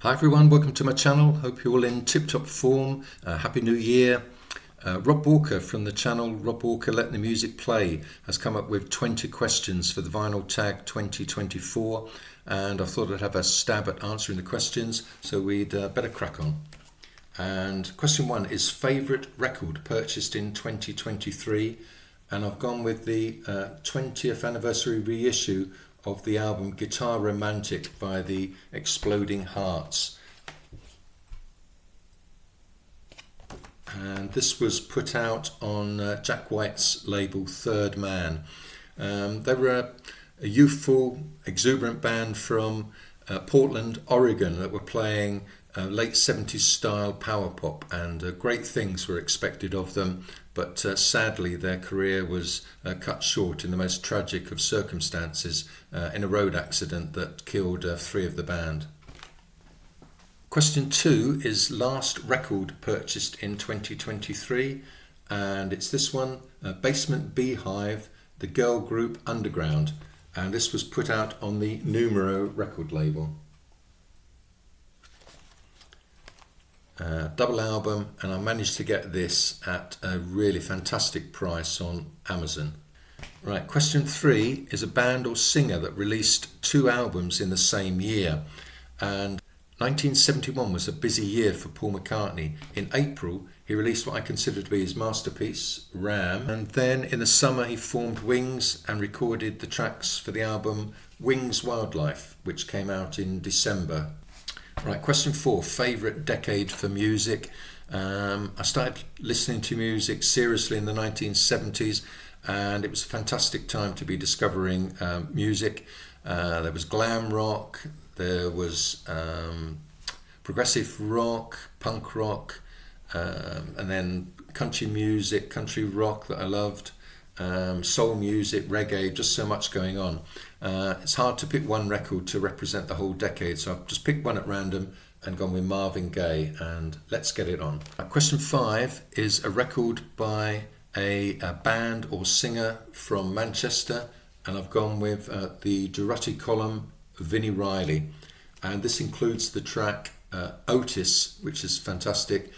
Hi everyone, welcome to my channel. Hope you're all in tip-top form. Happy New Year. Rob Walker from the channel Rob Walker Let the Music Play has come up with 20 questions for the Vinyl Tag 2024, and I thought I'd have a stab at answering the questions, so we'd better crack on. And question one is favourite record purchased in 2023, and I've gone with the 20th anniversary reissue of the album Guitar Romantic by the Exploding Hearts. And this was put out on Jack White's label Third Man. They were a youthful, exuberant band from Portland, Oregon that were playing late 70s style power pop, and great things were expected of them, but sadly their career was cut short in the most tragic of circumstances in a road accident that killed 3 of the band. Question 2 is last record purchased in 2023, and it's this one, Basement Beehive, the girl group Underground, and this was put out on the Numero record label. Double album, and I managed to get this at a really fantastic price on Amazon. Right, question 3 is a band or singer that released 2 albums in the same year, and 1971 was a busy year for Paul McCartney. In April he released what I consider to be his masterpiece, Ram, and then in the summer he formed Wings and recorded the tracks for the album Wings Wildlife, which came out in December. Right, question 4, favourite decade for music. I started listening to music seriously in the 1970s, and it was a fantastic time to be discovering music. There was glam rock, there was progressive rock, punk rock, and then country music, country rock that I loved, soul music, reggae, just so much going on. It's hard to pick one record to represent the whole decade, so I've just picked one at random and gone with Marvin Gaye, and let's get it on. Question 5 is a record by a band or singer from Manchester, and I've gone with the Durutti Column, Vinnie Riley, and this includes the track Otis, which is fantastic,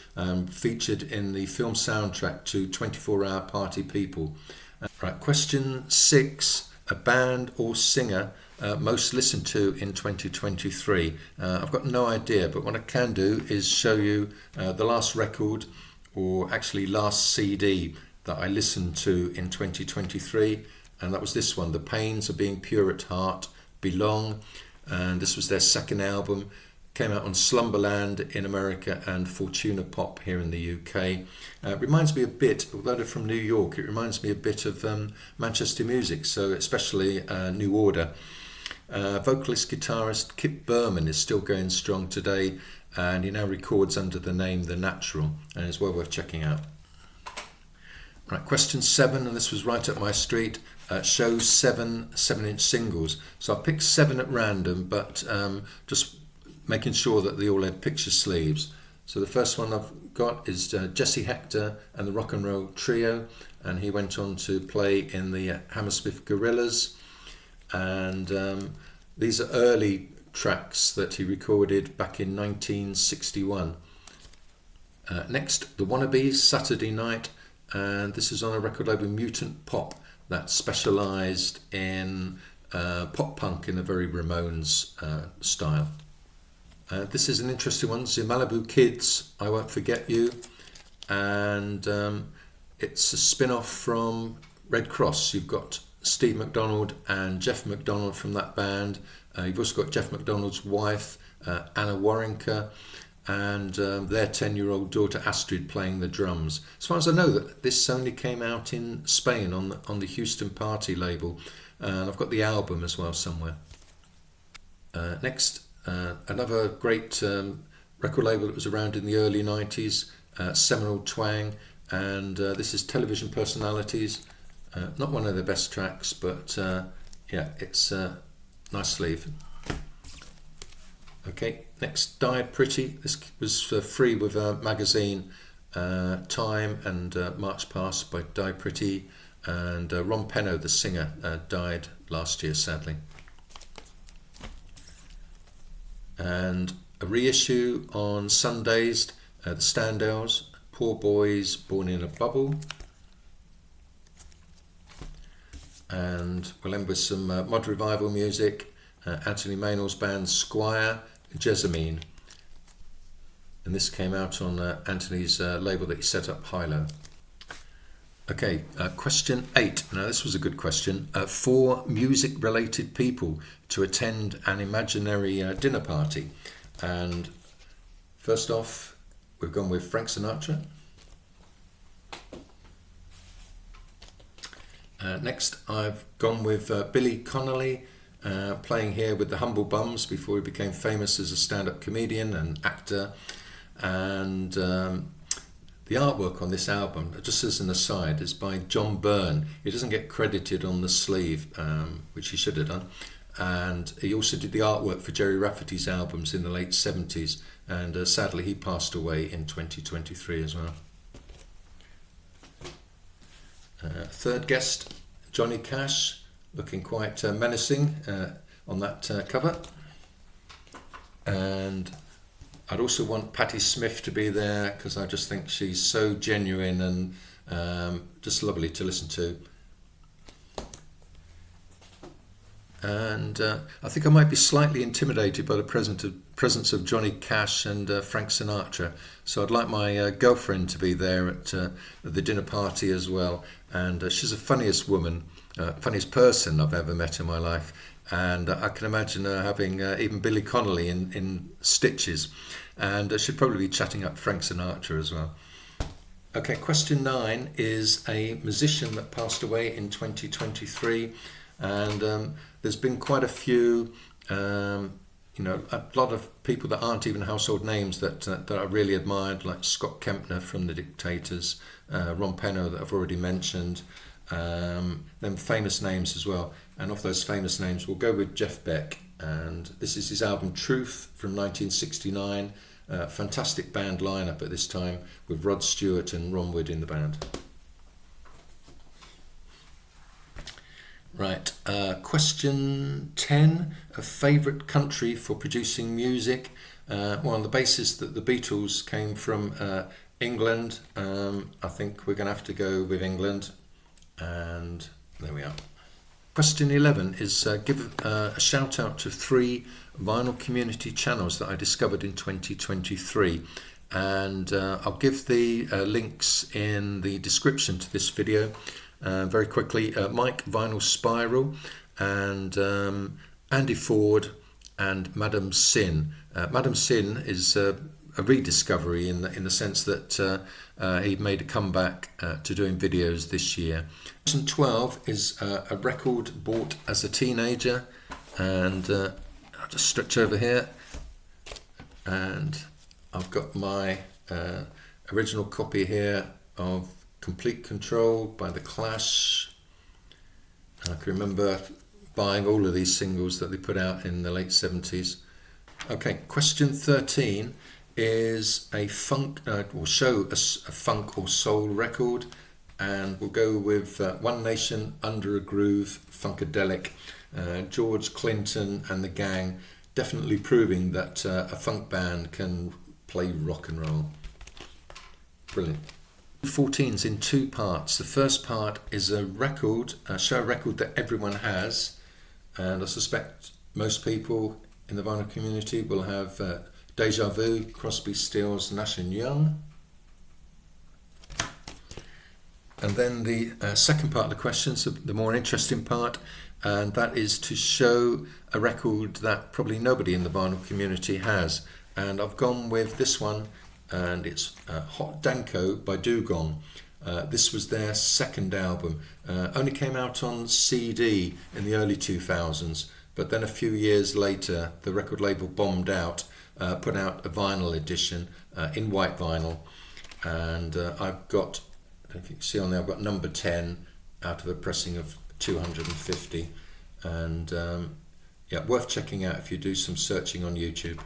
featured in the film soundtrack to 24 Hour Party People. Right, question 6, a band or singer most listened to in 2023. I've got no idea, but what I can do is show you the last record, or actually last CD that I listened to in 2023, and that was this one, The Pains of Being Pure at Heart, Belong, and this was their second album. Came out on Slumberland in America and Fortuna Pop here in the UK. It reminds me a bit, although they're from New York, it reminds me a bit of Manchester music, so especially New Order. Vocalist guitarist Kip Berman is still going strong today, and he now records under the name The Natural, and it's well worth checking out. Right, question 7, and this was right up my street. Show 7 7-inch singles. So I picked 7 at random, but just making sure that they all had picture sleeves. So the first one I've got is Jesse Hector and the Rock and Roll Trio, and he went on to play in the Hammersmith Gorillas, and these are early tracks that he recorded back in 1961. Next, the Wannabes, Saturday Night, and this is on a record label Mutant Pop that specialised in pop punk in a very Ramones style. This is an interesting one, the Malibu Kids, I Won't Forget You, and it's a spin-off from Red Cross. You've got Steve McDonald and Jeff McDonald from that band. You've also got Jeff McDonald's wife, Anna Warrenka, and their 10-year-old daughter Astrid playing the drums. As far as I know, that this only came out in Spain on the Houston Party label, and I've got the album as well somewhere. Next, another great record label that was around in the early 90s, Seminole Twang, and this is Television Personalities. Not one of their best tracks, but yeah, it's a nice sleeve. Okay, next, Died Pretty. This was free with a magazine, Time and March Past by Died Pretty, and Ron Penno, the singer, died last year, sadly. And a reissue on Sundays, the Standells, Poor Boys Born in a Bubble. And we'll end with some mod revival music, Anthony Maynell's band Squire, Jessamine. And this came out on Anthony's label that he set up, Hilo. Okay, question 8. Now this was a good question. 4 music-related people to attend an imaginary dinner party. And first off, we've gone with Frank Sinatra. Next, I've gone with Billy Connolly, playing here with the Humble Bums before he became famous as a stand-up comedian and actor. And the artwork on this album, just as an aside, is by John Byrne. He doesn't get credited on the sleeve, which he should have done. And he also did the artwork for Jerry Rafferty's albums in the late 70s. And sadly, he passed away in 2023 as well. Third guest, Johnny Cash, looking quite menacing on that cover. And I'd also want Patti Smith to be there because I just think she's so genuine and just lovely to listen to. And I think I might be slightly intimidated by the presence of Johnny Cash and Frank Sinatra. So I'd like my girlfriend to be there at the dinner party as well. And she's the funniest woman, funniest person I've ever met in my life. And I can imagine her having even Billy Connolly in stitches. And she'd probably be chatting up Frank Sinatra as well. Okay, question 9 is a musician that passed away in 2023. And there's been quite a few, a lot of people that aren't even household names that I really admired, like Scott Kempner from The Dictators, Ron Penno that I've already mentioned, then famous names as well. And of those famous names, we'll go with Jeff Beck. And this is his album Truth from 1969. Fantastic band lineup at this time with Rod Stewart and Ron Wood in the band. Right, question 10, a favourite country for producing music. Well, on the basis that the Beatles came from England, I think we're going to have to go with England. And there we are. Question 11 is give a shout out to 3 vinyl community channels that I discovered in 2023. And I'll give the links in the description to this video. Very quickly, Mike Vinyl Spiral and Andy Ford and Madam Sin. Madam Sin is a rediscovery in the sense that he made a comeback to doing videos this year. Question 12 is a record bought as a teenager, and I'll just stretch over here, and I've got my original copy here of Complete Control by The Clash. I can remember buying all of these singles that they put out in the late 70s. Okay, question 13 is a funk, will show a funk or soul record, and we'll go with One Nation Under a Groove, Funkadelic, George Clinton and the gang, definitely proving that a funk band can play rock and roll. Brilliant. 14's in 2 parts. The first part is a record, show a record that everyone has, and I suspect most people in the vinyl community will have Deja Vu, Crosby, Stills, Nash & Young. And then the second part of the question, so the more interesting part, and that is to show a record that probably nobody in the vinyl community has. And I've gone with this one, and it's Hot Danko by Dugong. This was their second album. Only came out on CD in the early 2000s, but then a few years later the record label bombed out, put out a vinyl edition in white vinyl, and I've got, I don't know if you can see on there, I've got number 10 out of a pressing of 250, and yeah, worth checking out if you do some searching on YouTube.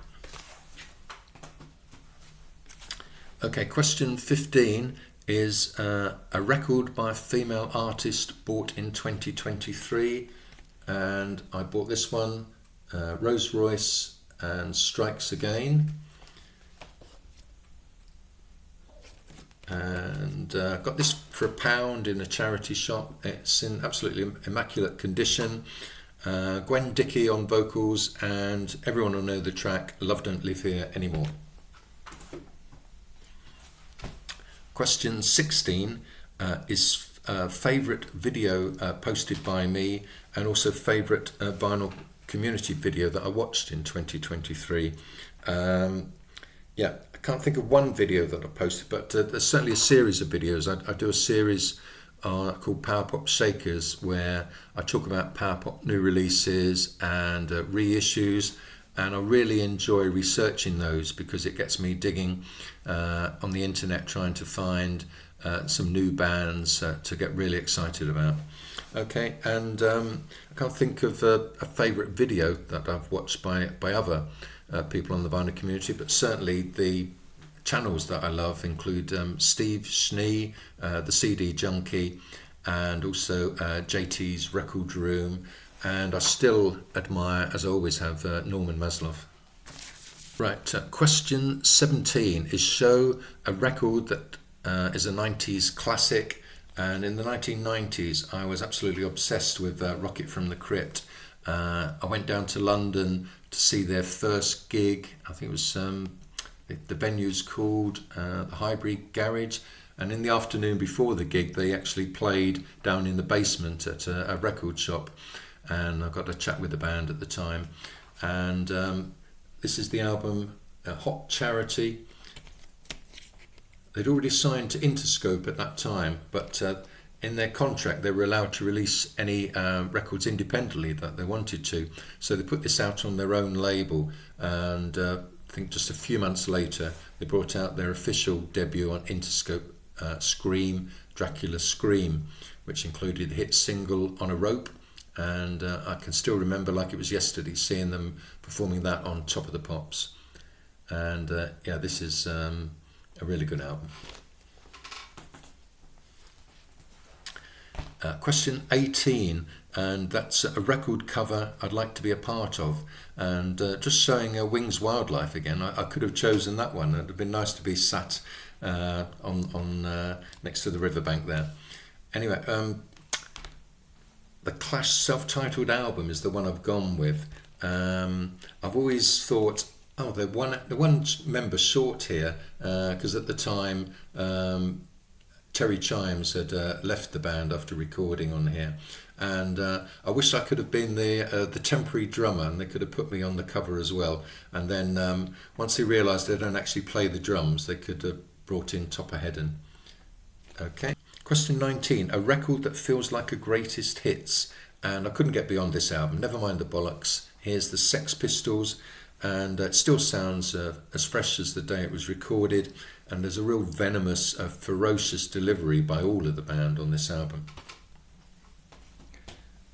Okay, question 15 is a record by a female artist bought in 2023, and I bought this one, Rose Royce and Strikes Again. And got this for £1 in a charity shop. It's in absolutely immaculate condition. Gwen Dickey on vocals, and everyone will know the track Love Don't Live Here Anymore. Question 16 is favourite video posted by me, and also favourite vinyl community video that I watched in 2023. I can't think of one video that I posted, but there's certainly a series of videos. I do a series called Power Pop Shakers, where I talk about Power Pop new releases and reissues, and I really enjoy researching those because it gets me digging on the internet, trying to find some new bands to get really excited about. Okay, and I can't think of a favourite video that I've watched by other people on the vinyl community, but certainly the channels that I love include Steve Schnee, the CD Junkie, and also JT's Record Room, and I still admire, as I always have, Norman Maslow. Right, question 17 is show a record that is a 90s classic, and in the 1990s I was absolutely obsessed with Rocket from the Crypt. I went down to London to see their first gig. I think it was the venue's called the Highbury Garage, and in the afternoon before the gig they actually played down in the basement at a record shop, and I got a chat with the band at the time. And this is the album Hot Charity. They'd already signed to Interscope at that time, but in their contract they were allowed to release any records independently that they wanted to, so they put this out on their own label, and I think just a few months later they brought out their official debut on Interscope, Scream, Dracula Scream, which included the hit single On a Rope, and I can still remember like it was yesterday seeing them performing that on Top of the Pops. And this is a really good album. Question 18, and that's a record cover I'd like to be a part of, and just showing Wings Wildlife again. I could have chosen that one. It'd have been nice to be sat on next to the riverbank there. Anyway, the Clash self-titled album is the one I've gone with. I've always thought, the one member short here, because at the time Terry Chimes had left the band after recording on here, and I wish I could have been the temporary drummer, and they could have put me on the cover as well. And then once they realised they don't actually play the drums, they could have brought in Topper Headon. Okay. Question 19, a record that feels like a greatest hits, and I couldn't get beyond this album. Never mind the bollocks. Here's the Sex Pistols, and it still sounds as fresh as the day it was recorded, and there's a real venomous, ferocious delivery by all of the band on this album.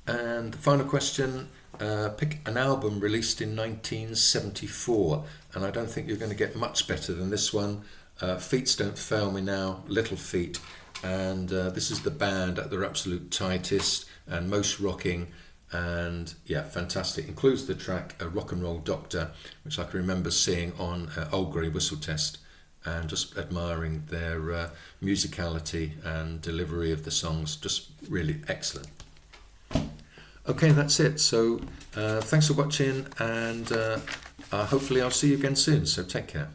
And the final question, pick an album released in 1974, and I don't think you're going to get much better than this one. Feet Don't Fail Me Now, Little Feat, and this is the band at their absolute tightest and most rocking, and fantastic. Includes the track Rock and Roll Doctor, which I can remember seeing on Old Grey Whistle Test, and just admiring their musicality and delivery of the songs. Just really excellent. Okay, that's it. So thanks for watching, and hopefully I'll see you again soon. So take care.